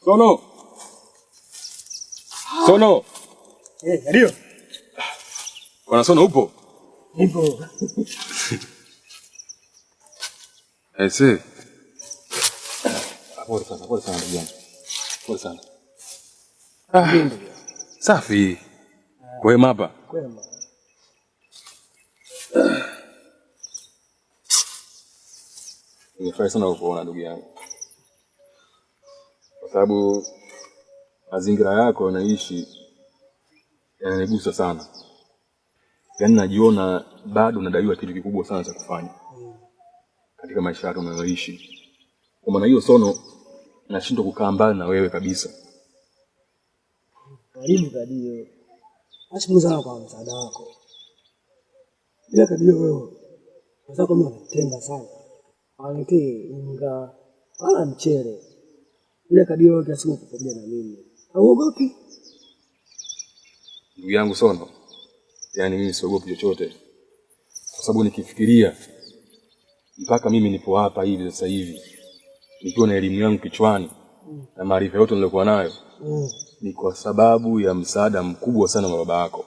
Sono. Sono. Ndio. Bwana Sono upo? Nipo. Ese. Pole sana ndugu yangu. Pole sana. Safi. Kwema hapa? Kwema. Nimefurahi sana kukuona ndugu yangu. Kwa sababu mazingira yako unaishi yananigusa sana. Yaani najiona bado nadaiwa kitu kikubwa sana cha kufanya katika maisha yako unayoishi. Kwa maana hiyo Sono, nashindwa kukaa mbali na wewe kabisa. Karibu Kadio. Nashukuru sana kwa msaada wako. Bila Kadio wewe, unaweza kama unatenda sana. Anitee unga wala mchele. Bila Kadio wewe kiasi kukupatia na mimi. Hauogopi? Ndugu yangu Sono, yaani mimi siogopi chochote. Kwa sababu nikifikiria mpaka mimi nipo hapa hivi sasa hivi, nikiwa na elimu yangu kichwani na maarifa yote niliyokuwa nayo, ni kwa sababu ya msaada mkubwa sana wa baba yako.